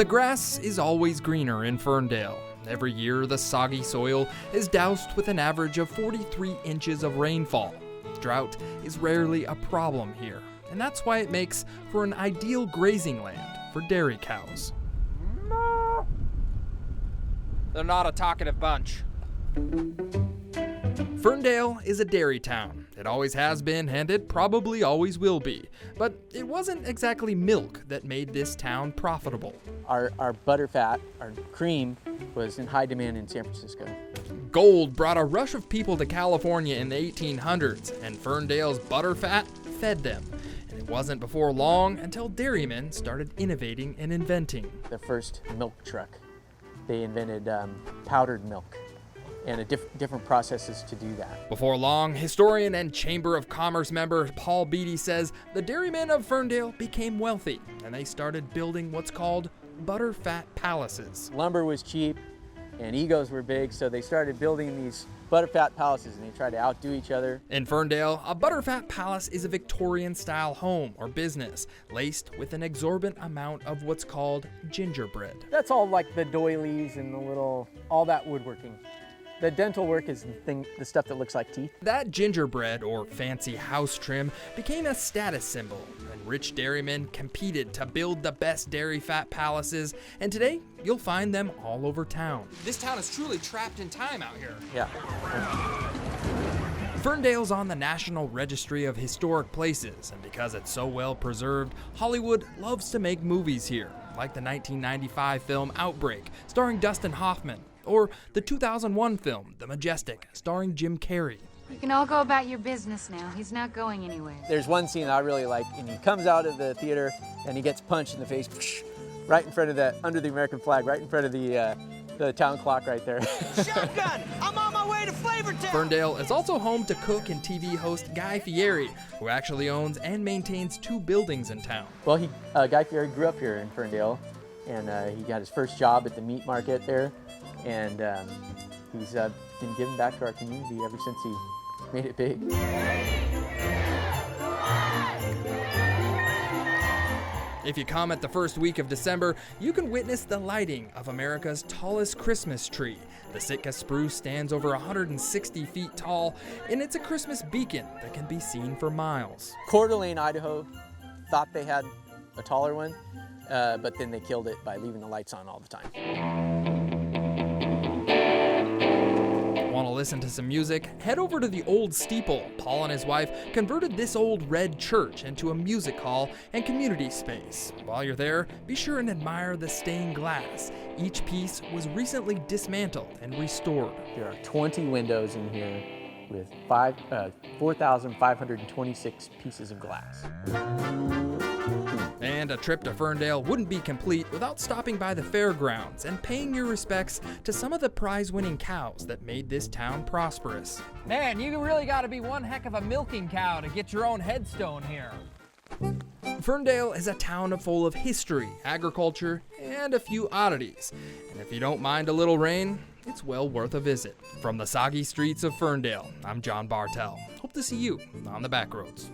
The grass is always greener in Ferndale. Every year, the soggy soil is doused with an average of 43 inches of rainfall. Drought is rarely a problem here, and that's why it makes for an ideal grazing land for dairy cows. They're not a talkative bunch. Ferndale is a dairy town. It always has been, and it probably always will be. But it wasn't exactly milk that made this town profitable. Our Butterfat, our cream, was in high demand in San Francisco. Gold brought a rush of people to California in the 1800s, and Ferndale's Butterfat fed them. And it wasn't before long until dairymen started innovating and inventing. The first milk truck. They invented powdered milk and different processes to do that. Before long, historian and Chamber of Commerce member Paul Beatty says the dairymen of Ferndale became wealthy, and they started building what's called Butterfat palaces. Lumber was cheap and egos were big, so they started building these Butterfat palaces, and they tried to outdo each other. In Ferndale, a Butterfat palace is a Victorian-style home or business laced with an exorbitant amount of what's called gingerbread. That's all like the doilies and all that woodworking. The dental work is the stuff that looks like teeth. That gingerbread, or fancy house trim, became a status symbol, and rich dairymen competed to build the best dairy fat palaces, and today you'll find them all over town. This town is truly trapped in time out here. Yeah. Ferndale's on the National Registry of Historic Places, and because it's so well preserved, Hollywood loves to make movies here, like the 1995 film Outbreak, starring Dustin Hoffman, or the 2001 film The Majestic, starring Jim Carrey. You can all go about your business now. He's not going anywhere. There's one scene I really like, and he comes out of the theater and he gets punched in the face, whoosh, right in front of under the American flag, right in front of the town clock right there. Shotgun! I'm on my way to Flavortown! Ferndale is also home to cook and TV host Guy Fieri, who actually owns and maintains 2 buildings in town. Well, Guy Fieri grew up here in Ferndale, and he got his first job at the meat market there, and he's been giving back to our community ever since he made it big. If you come at the first week of December, you can witness the lighting of America's tallest Christmas tree. The Sitka spruce stands over 160 feet tall, and it's a Christmas beacon that can be seen for miles. Coeur d'Alene, Idaho, thought they had a taller one, but then they killed it by leaving the lights on all the time. Want to listen to some music? Head over to the old steeple. Paul and his wife converted this old red church into a music hall and community space. While you're there, be sure and admire the stained glass. Each piece was recently dismantled and restored. There are 20 windows in here with 4,526 pieces of glass. And a trip to Ferndale wouldn't be complete without stopping by the fairgrounds and paying your respects to some of the prize-winning cows that made this town prosperous. Man, you really gotta be one heck of a milking cow to get your own headstone here. Ferndale is a town full of history, agriculture, and a few oddities. And if you don't mind a little rain, it's well worth a visit. From the soggy streets of Ferndale, I'm John Bartell. Hope to see you on the Backroads.